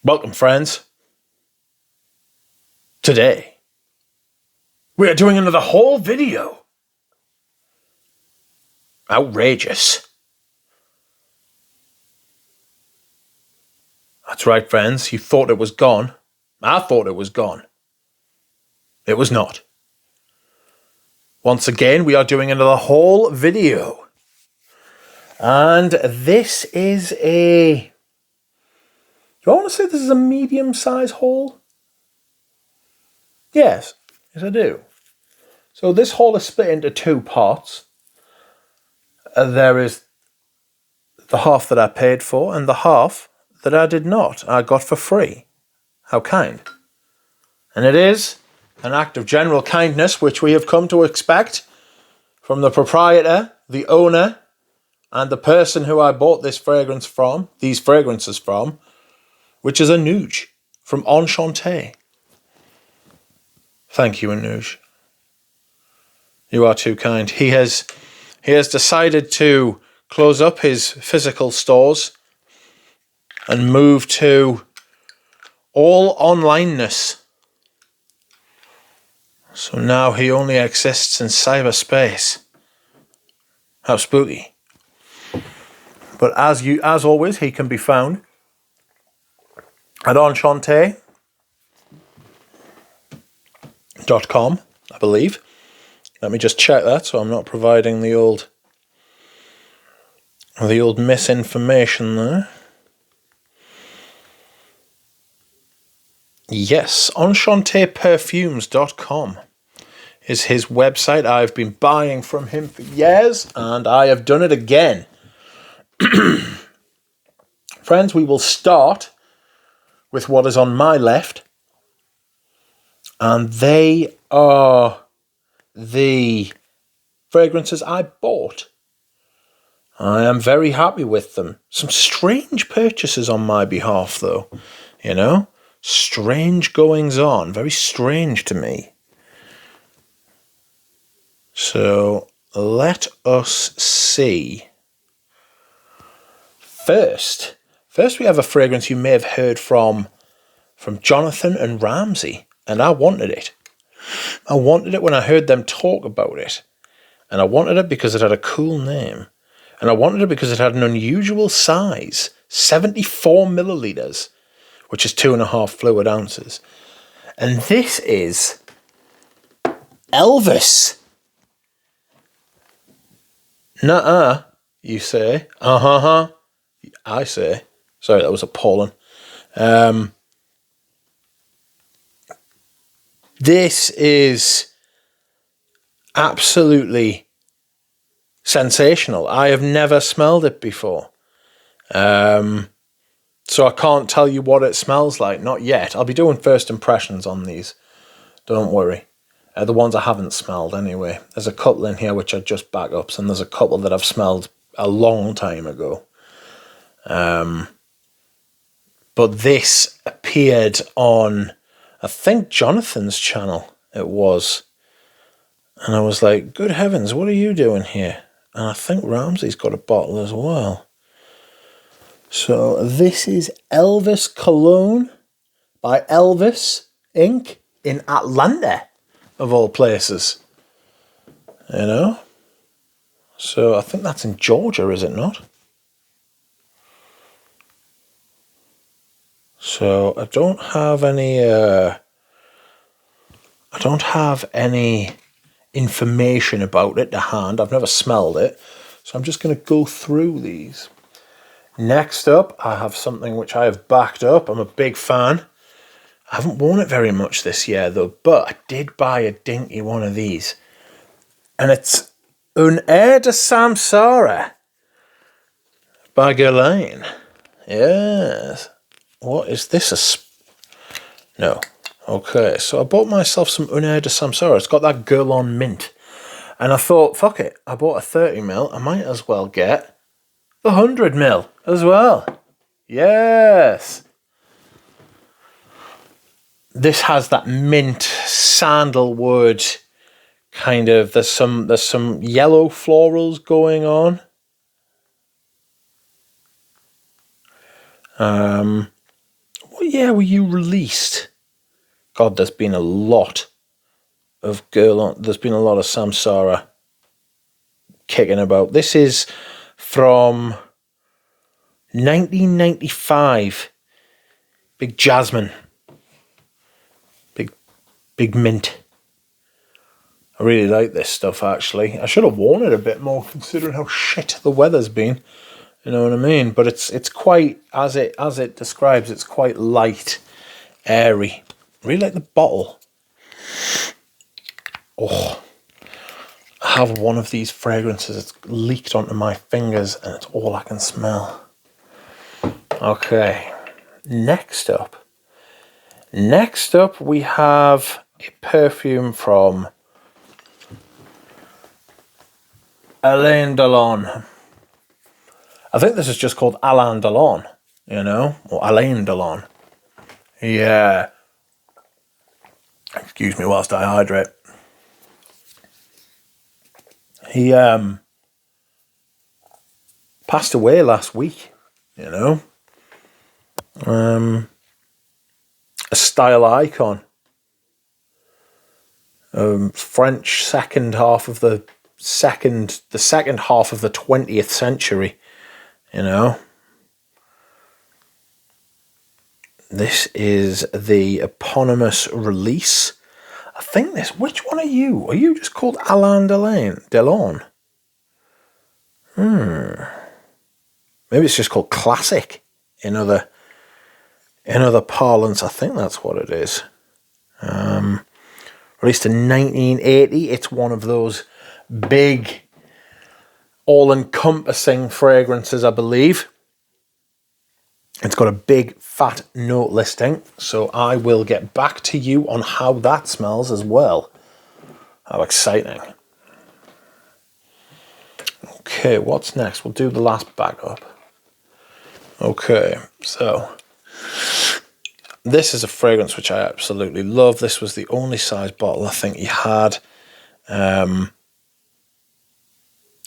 Welcome, friends. Today, we are doing another haul video. Outrageous. That's right, friends. You thought it was gone. I thought it was gone. It was not. Once again, we are doing another haul video. And this is a... Do I want to say this is a medium-sized haul? Yes, I do. So this haul is split into two parts. There is the half that I paid for and the half that I did not. I got for free. How kind. And it is an act of general kindness which we have come to expect from the proprietor, the owner, and the person who I bought these fragrances from, which is Anuj from Enchante. Thank you, Anuj. You are too kind. He has decided to close up his physical stores and move to all onlineness. So now he only exists in cyberspace. How spooky. But as always, he can be found at enchante.com, I believe. Let me just check that so I'm not providing the old misinformation there. Yes, EnchantePerfumes.com is his website. I've been buying from him for years, and I have done it again. Friends, we will start with what is on my left, and they are the fragrances I bought. I am very happy with them. Some strange purchases on my behalf, though. You know? Strange goings on. Very strange to me. So, let us see. First we have a fragrance you may have heard from Jonathan and Ramsey, and I wanted it. I wanted it when I heard them talk about it. And I wanted it because it had a cool name. And I wanted it because it had an unusual size. 74 milliliters, which is 2.5 fluid ounces. And this is Elvis. Nuh-uh, you say. Uh-huh. I say. Sorry, that was appalling. This is absolutely sensational. I have never smelled it before. So I can't tell you what it smells like. Not yet. I'll be doing first impressions on these. Don't worry. The ones I haven't smelled anyway. There's a couple in here which are just backups, and there's a couple that I've smelled a long time ago. But this appeared on, I think, Jonathan's channel. It was. And I was like, good heavens, what are you doing here? And I think Ramsey's got a bottle as well. So this is Elvis Cologne by Elvis Inc. in Atlanta, of all places. You know? So I think that's in Georgia, is it not? So I don't have any information about it to hand. I've never smelled it. So I'm just going to go through these. Next up, I have something which I have backed up. I'm a big fan. I haven't worn it very much this year, though, but I did buy a dinky one of these. And it's Un Air de Samsara by Guerlain. Yes. What is this? No. Okay, so I bought myself some Un Air de Samsara. It's got that Guerlain mint. And I thought, fuck it. I bought a 30ml. I might as well get the 100ml as well. Yes. This has that mint sandalwood kind of, there's some yellow florals going on. What year were you released? God, there's been a lot of there's been a lot of Samsara kicking about. This is from 1995. Big jasmine. Big mint. I really like this stuff, actually. I should have worn it a bit more, considering how shit the weather's been. You know what I mean? But it's quite, as it describes, it's quite light, airy. I really like the bottle. Oh, I have one of these fragrances. It's leaked onto my fingers, and it's all I can smell. Okay, next up we have a perfume from Alain Delon. I think this is just called Alain Delon, you know, or Alain Delon. Yeah. Excuse me whilst I hydrate. He passed away last week, you know. A style icon. French second half of the second half of the 20th century, you know. This is the eponymous release. I think this, which one are you? Are you just called Alain Delon? Maybe it's just called Classic in other parlance. I think that's what it is. Released in 1980. It's one of those big, all-encompassing fragrances, I believe. It's got a big, fat note listing, so I will get back to you on how that smells as well. How exciting. Okay, what's next? We'll do the last bag up. Okay, so this is a fragrance which I absolutely love. This was the only size bottle I think he had. And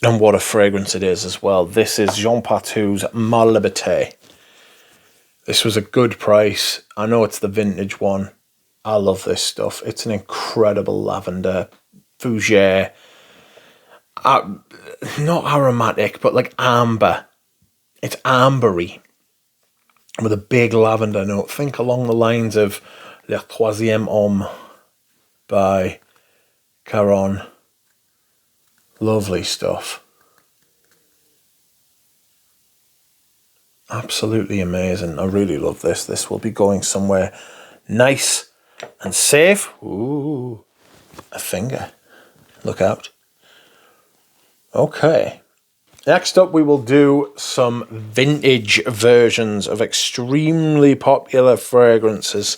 what a fragrance it is as well. This is Jean Patou's Ma Liberté. This was a good price. I know it's the vintage one. I love this stuff. It's an incredible lavender, fougere, not aromatic, but like amber. It's ambery with a big lavender note. Think along the lines of Le Troisième Homme by Caron. Lovely stuff. Absolutely amazing. I really love this. This will be going somewhere nice and safe. Ooh, a finger. Look out. Okay. Next up, we will do some vintage versions of extremely popular fragrances.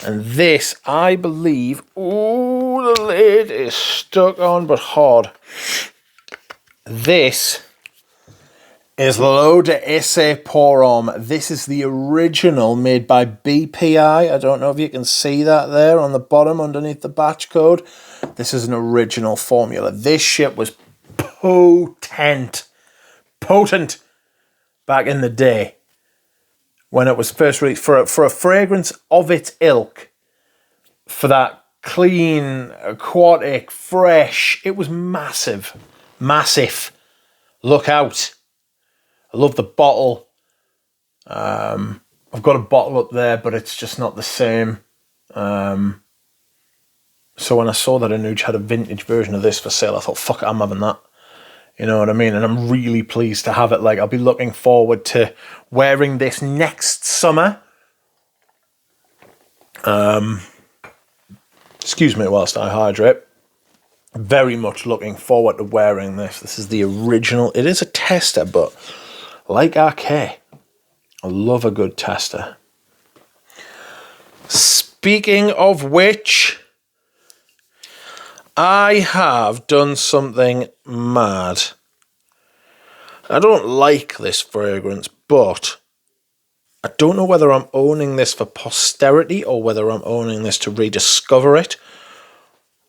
And this, I believe... Ooh, the lid is stuck on, but hard. This is L'Eau d'Essai Pour Homme. This is the original made by BPI. I don't know if you can see that there on the bottom underneath the batch code. This is an original formula. This shit was potent back in the day when it was first released. For a fragrance of its ilk, for that clean, aquatic, fresh, it was massive. Look out. I love the bottle. I've got a bottle up there, but it's just not the same. So when I saw that Anuj had a vintage version of this for sale, I thought, fuck it, I'm having that. You know what I mean? And I'm really pleased to have it. Like, I'll be looking forward to wearing this next summer. Excuse me whilst I hydrate. Very much looking forward to wearing this. This is the original. It is a tester, but like Arcade, I love a good tester. Speaking of which, I have done something mad. I don't like this fragrance, but I don't know whether I'm owning this for posterity or whether I'm owning this to rediscover it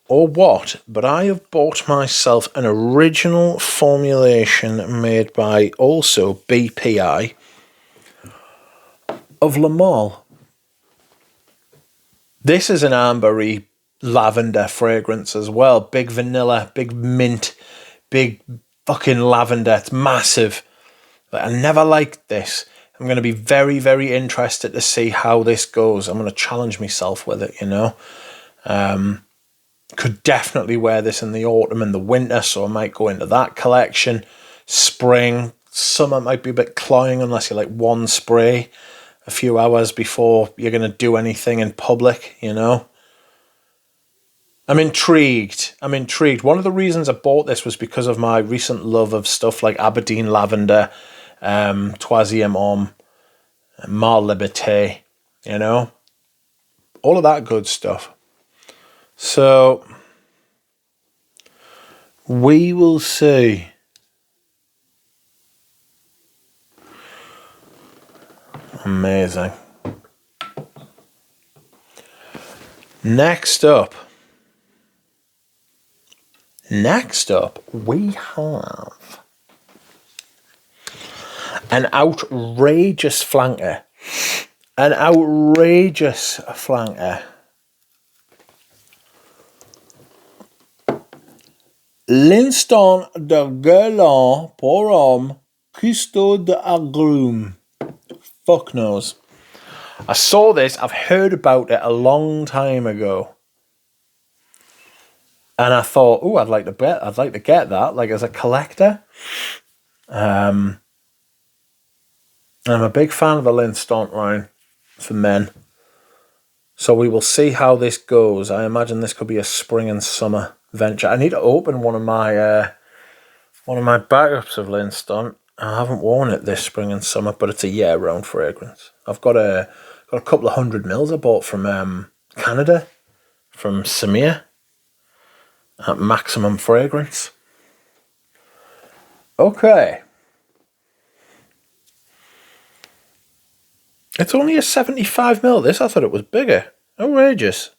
or what, but I have bought myself an original formulation made by also BPI of Le Male. This is an ambery lavender fragrance as well. Big vanilla, big mint, big fucking lavender. It's massive. But I never liked this. I'm going to be very, very interested to see how this goes. I'm going to challenge myself with it, you know. Could definitely wear this in the autumn and the winter, so I might go into that collection. Spring, summer might be a bit cloying unless you like one spray a few hours before you're going to do anything in public, you know. I'm intrigued. One of the reasons I bought this was because of my recent love of stuff like Aberdeen Lavender, Troisième Homme, Mar Liberté, you know. All of that good stuff. So, we will see. Amazing. Next up, we have an outrageous flanker. L'instant de gueulant pour homme, Christo de Agrumes. Fuck knows. I saw this, I've heard about it a long time ago. And I thought, oh, I'd like to get that, like as a collector. I'm a big fan of the L'instant line for men. So we will see how this goes. I imagine this could be a spring and summer venture. I need to open one of my backups of L'instant. I haven't worn it this spring and summer, but it's a year-round fragrance. I've got a couple of 100 mils I bought from Canada, from Samir, at Maximum Fragrance. Okay. It's only a 75 mil, this. I thought it was bigger. Outrageous.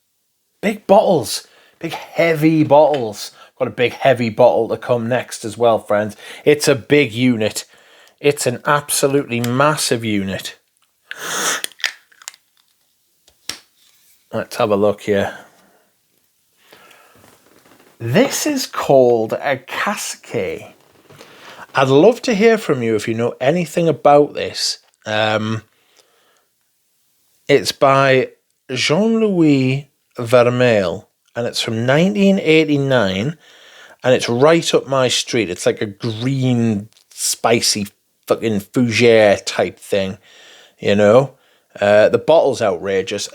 Big bottles. Big heavy bottles. Got a big heavy bottle to come next as well, friends. It's a big unit. It's an absolutely massive unit. Let's have a look here. This is called a casquet. I'd love to hear from you if you know anything about this. It's by Jean-Louis Vermeil, and it's from 1989, and it's right up my street. It's like a green, spicy fucking fougere type thing, you know. The bottle's outrageous.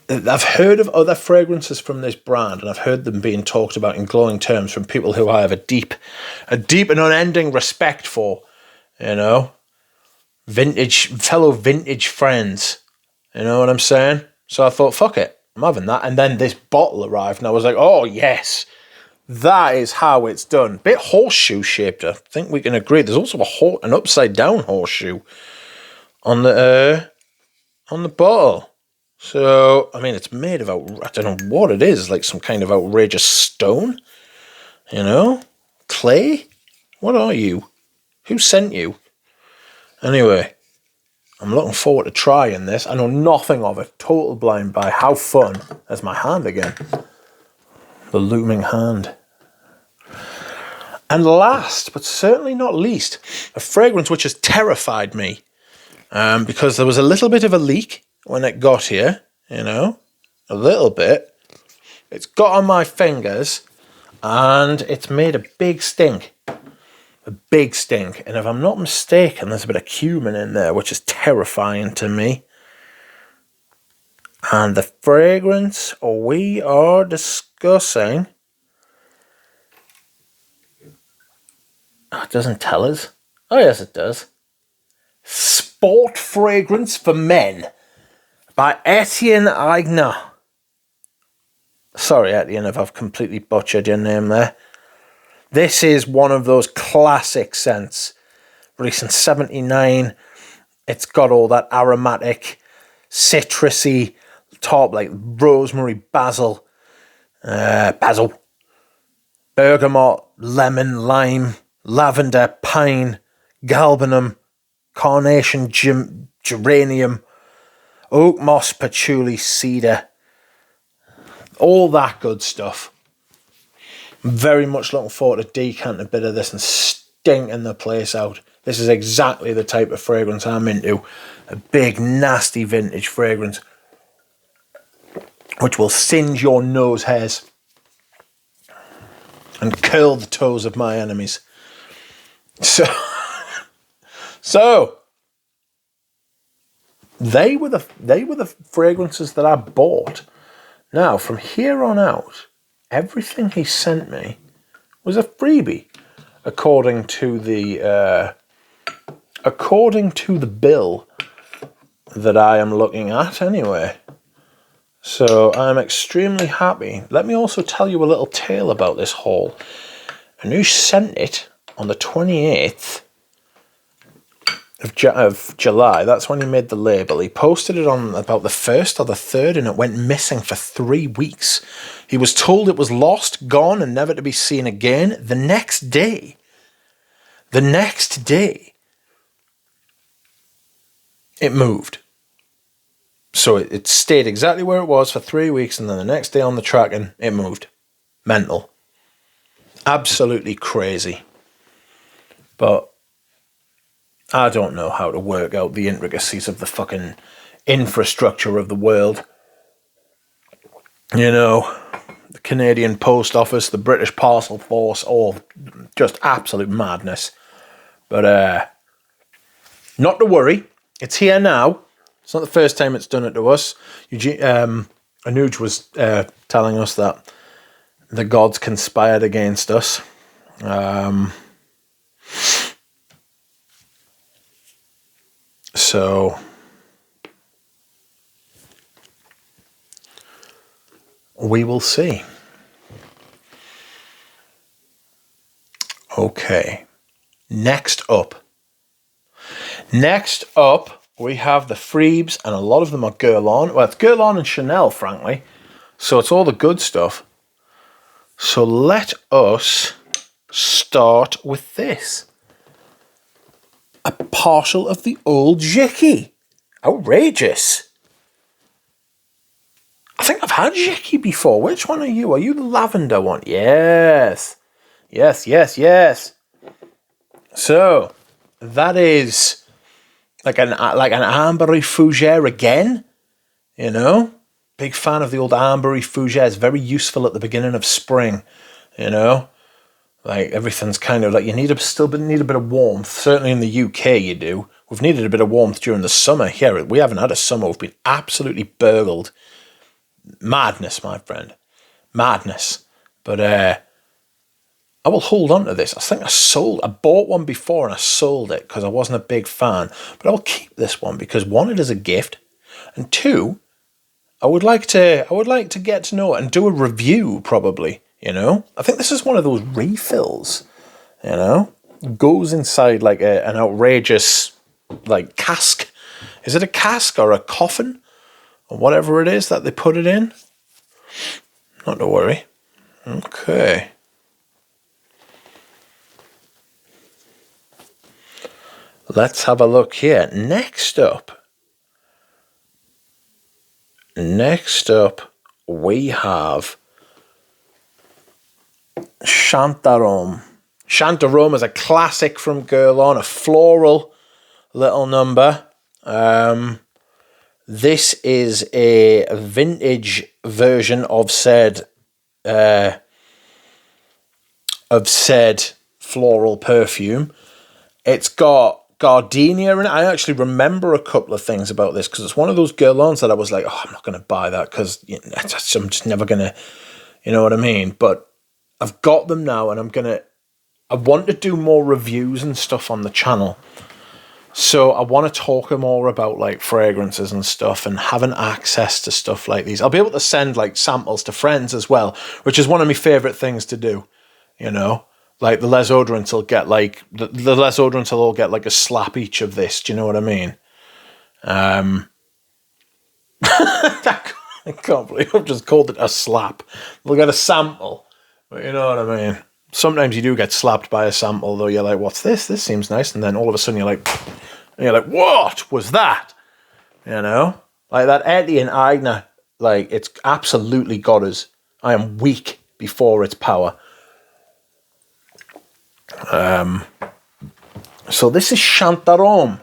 I've heard of other fragrances from this brand, and I've heard them being talked about in glowing terms from people who I have a deep and unending respect for, you know. Fellow vintage friends, you know what I'm saying? So I thought, fuck it, I'm having that. And then this bottle arrived, and I was like, oh yes, that is how it's done. Bit horseshoe shaped, I think we can agree. There's also an upside down horseshoe on the bottle. So I mean, it's made of I don't know what it is, like some kind of outrageous stone, you know, clay. What are you? Who sent you? Anyway, I'm looking forward to trying this. I know nothing of it. Total blind buy. How fun. There's my hand again. The looming hand. And last, but certainly not least, a fragrance which has terrified me. Because there was a little bit of a leak when it got here. You know, a little bit. It's got on my fingers and it's made a big stink. A big stink, and if I'm not mistaken, there's a bit of cumin in there, which is terrifying to me. And the fragrance we are discussing, it doesn't tell us. Oh yes, it does. Sport Fragrance for Men by Etienne Aigner. Sorry, Etienne, if I've completely butchered your name there. This is one of those classic scents. Released in 79. It's got all that aromatic, citrusy top, like rosemary, basil, bergamot, lemon, lime, lavender, pine, galbanum, carnation, geranium. Oak, moss, patchouli, cedar. All that good stuff. Very much looking forward to decanting a bit of this and stinking the place out. This is exactly the type of fragrance I'm into. A big, nasty vintage fragrance, which will singe your nose hairs and curl the toes of my enemies. So they were the fragrances that I bought. Now, from here on out, everything he sent me was a freebie, according to the bill that I am looking at anyway. So I'm extremely happy. Let me also tell you a little tale about this haul. And he sent it on the 28th of July. That's when he made the label. He posted it on about the 1st or the 3rd, and it went missing for 3 weeks. He was told it was lost, gone, and never to be seen again. The next day, it moved. So it stayed exactly where it was for 3 weeks, and then the next day on the tracking, it moved. Mental. Absolutely crazy. But I don't know how to work out the intricacies of the fucking infrastructure of the world. You know, the Canadian Post Office, the British Parcel Force, all just absolute madness. But not to worry, it's here now. It's not the first time it's done it to us. Anuj was telling us that the gods conspired against us. So we will see. Okay. Next up, we have the Freebs, and a lot of them are Guerlain. Well, it's Guerlain and Chanel, frankly. So it's all the good stuff. So let us start with this. A partial of the old Jicky. Outrageous. I think I've had Jicky before. Which one are you? Are you the lavender one? Yes. Yes. So that is like an ambery fougere again. You know, big fan of the old ambery fougere. It's very useful at the beginning of spring. You know, like everything's kind of like you still need a bit of warmth. Certainly in the UK, you do. We've needed a bit of warmth during the summer. Here, we haven't had a summer. We've been absolutely burgled. Madness, my friend. Madness. But I will hold on to this. I think I bought one before and I sold it because I wasn't a big fan. But I will keep this one because one, it is a gift, and two, I would like to get to know it and do a review probably. You know, I think this is one of those refills. You know, goes inside like an outrageous like cask. Is it a cask or a coffin or whatever it is that they put it in? Not to worry. Okay. Let's have a look here. Next up, we have Chantarome. Chantarome is a classic from Guerlain, a floral little number. This is a vintage version of said floral perfume. It's got gardenia in it. I actually remember a couple of things about this because it's one of those Guerlains that I was like, I'm not going to buy that because I'm just never going to, you know what I mean? But I've got them now, and I want to do more reviews and stuff on the channel. So I want to talk more about like fragrances and stuff and having access to stuff like these. I'll be able to send like samples to friends as well, which is one of my favorite things to do, you know? Like the Les Odorants will get like the Les Odorants will all get like a slap each of this. Do you know what I mean? I can't believe I've just called it a slap. They'll get a sample, but you know what I mean. Sometimes you do get slapped by a sample, though. You're like, "What's this? This seems nice," and then all of a sudden you're like, "What was that?" You know, Like that Etty and Aigner, like it's absolutely got us. I am weak before its power. So this is Chantarome.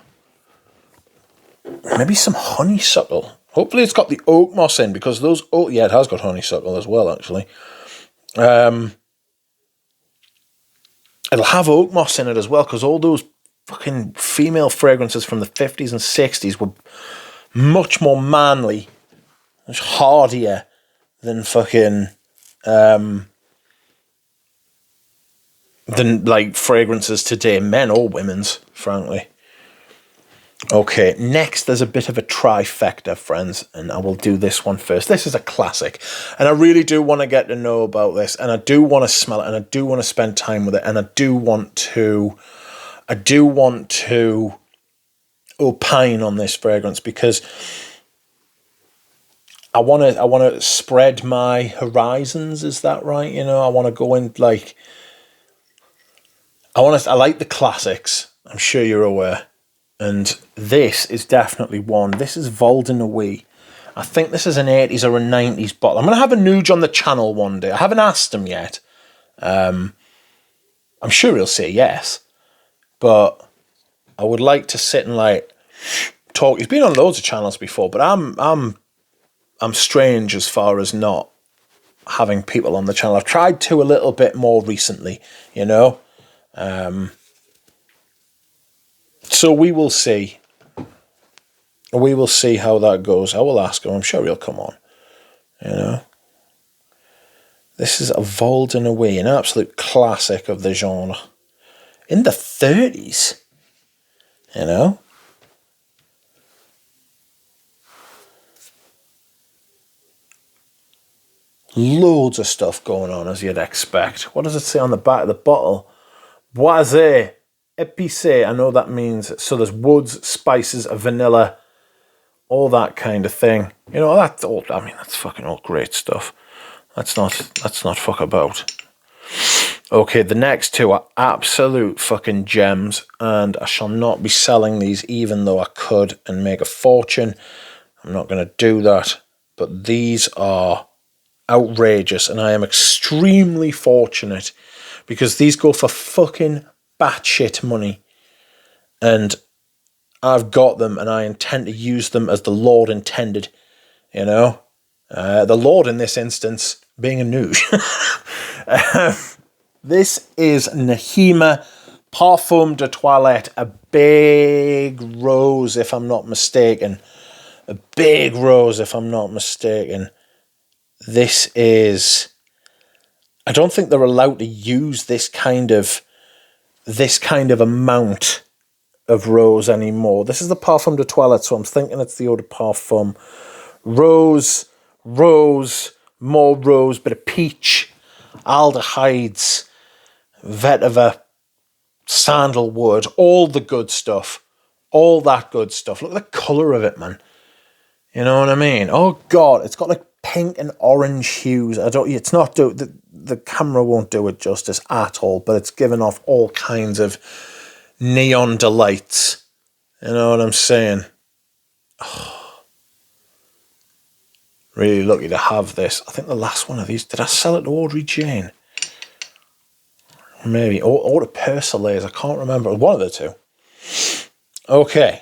Maybe some honeysuckle. Hopefully it's got the oak moss in, because those oak... Yeah, it has got honeysuckle as well, actually. It'll have oak moss in it as well, because all those fucking female fragrances from the 50s and 60s were much more manly, much hardier than fucking... than like fragrances today, men or women's, frankly. Okay, next there's a bit of a trifecta, friends, and I will do this one first. This is a classic, and I really do want to get to know about this, and I do want to smell it, and I do want to spend time with it, and I do want to opine on this fragrance, because I want to spread my horizons. Is that right? You know, I want to go in like I like the classics. I'm sure you're aware. And this is definitely one. This is Voldenouille. I think this is an 80s or a 90s bottle. I'm going to have a Nuge on the channel one day. I haven't asked him yet. I'm sure he'll say yes. But I would like to sit and like talk. He's been on loads of channels before, but I'm strange as far as not having people on the channel. I've tried to a little bit more recently, you know. So we will see. We will see how that goes. I will ask him. I'm sure he'll come on. You know. This is a Voldenouille, an absolute classic of the genre. In the 30s. You know. Loads of stuff going on, as you'd expect. What does it say on the back of the bottle? Boisé, épicé. I know that means, so there's woods, spices, vanilla, all that kind of thing. You know, that's all, I mean, that's fucking all great stuff. Let's not fuck about. Okay, the next two are absolute fucking gems, and I shall not be selling these, even though I could and make a fortune. I'm not going to do that, but these are outrageous, and I am extremely fortunate, because these go for fucking batshit money, and I've got them, and I intend to use them as the Lord intended, you know. The Lord in this instance being a Nuge. This is Nahima Parfum de Toilette, a big rose, if I'm not mistaken. A big rose, if I'm not mistaken. This is... I don't think they're allowed to use this kind of amount of rose anymore. This is the Parfum de Toilette, so I'm thinking it's the Eau de Parfum. Rose, more rose, bit of peach, aldehydes, vetiver, sandalwood, all the good stuff. All that good stuff. Look at the colour of it, man. You know what I mean? Oh, God, it's got like pink and orange hues. It's not the camera won't do it justice at all, but it's given off all kinds of neon delights. You know what I'm saying? Oh, really lucky to have this. I think the last one of these, did I sell it to Audrey Jane? Maybe, or to Persolaise, I can't remember. One of the two. Okay.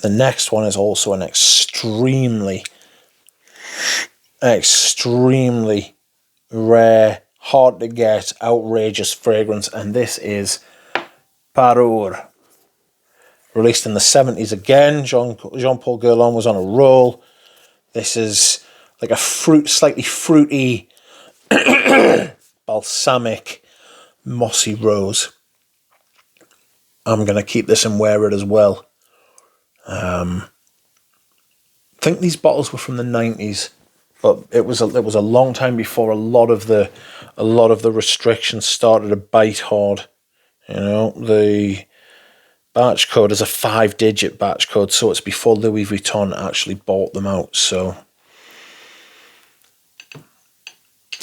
The next one is also an extremely rare, hard to get, outrageous fragrance, and this is Parure. Released in the 70s again. Jean-Paul Guerlain was on a roll. This is like a slightly fruity, balsamic, mossy rose. I'm going to keep this and wear it as well. I think these bottles were from the 90s, but it was a long time before a lot of the restrictions started to bite hard. You know, the batch code is a 5-digit batch code, so it's before Louis Vuitton actually bought them out. So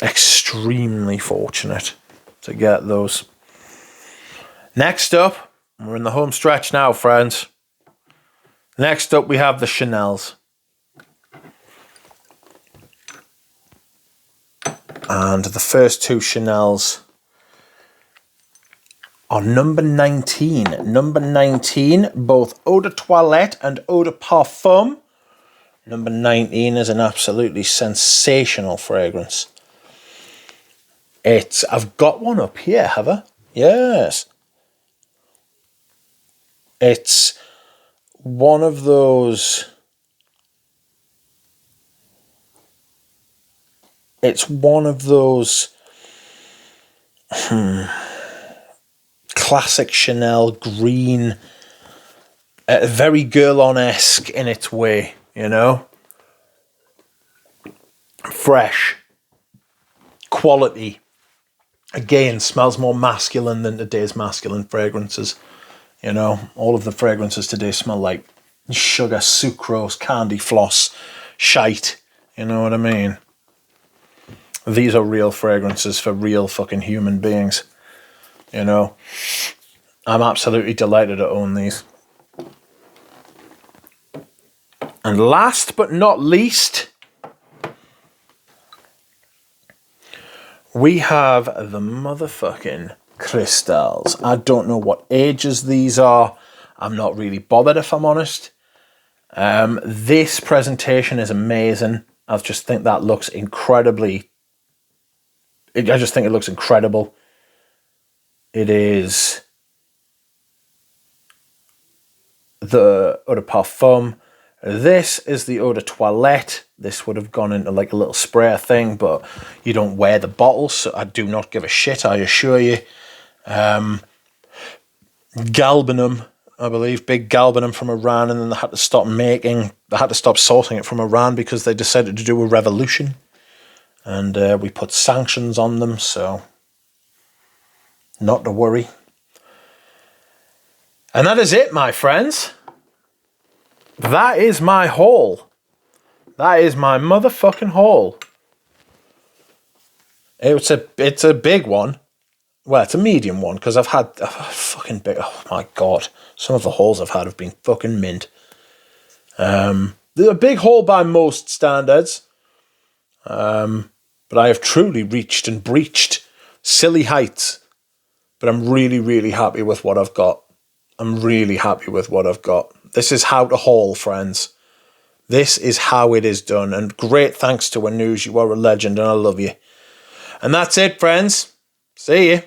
extremely fortunate to get those. Next up, We're in the home stretch now, friends. Next up, we have the Chanels. And the first two Chanels are number 19. Number 19, both Eau de Toilette and Eau de Parfum. Number 19 is an absolutely sensational fragrance. I've got one up here, have I? Yes. It's one of those... It's one of those classic Chanel green, very girl-on-esque in its way, you know? Fresh. Quality. Again, smells more masculine than today's masculine fragrances. You know, all of the fragrances today smell like sugar, sucrose, candy floss, shite. You know what I mean? These are real fragrances for real fucking human beings. You know? I'm absolutely delighted to own these. And last but not least, we have the motherfucking crystals. I don't know what ages these are. I'm not really bothered, if I'm honest. This presentation is amazing. I just think that looks incredibly... I just think it looks incredible. It is the Eau de Parfum. This is the Eau de Toilette. This would have gone into like a little sprayer thing, but you don't wear the bottles, so I do not give a shit, I assure you. Galbanum, I believe, big galbanum from Iran, and then they had to stop sourcing it from Iran because they decided to do a revolution. And we put sanctions on them, so not to worry. And that is it, my friends. That is my haul. That is my motherfucking haul. It's a big one. Well, it's a medium one, because I've had a fucking big... Oh, my God. Some of the hauls I've had have been fucking mint. They're a big haul by most standards. But I have truly reached and breached silly heights. But I'm really, really happy with what I've got. I'm really happy with what I've got. This is how to haul, friends. This is how it is done. And great thanks to Anuj. You are a legend and I love you. And that's it, friends. See you.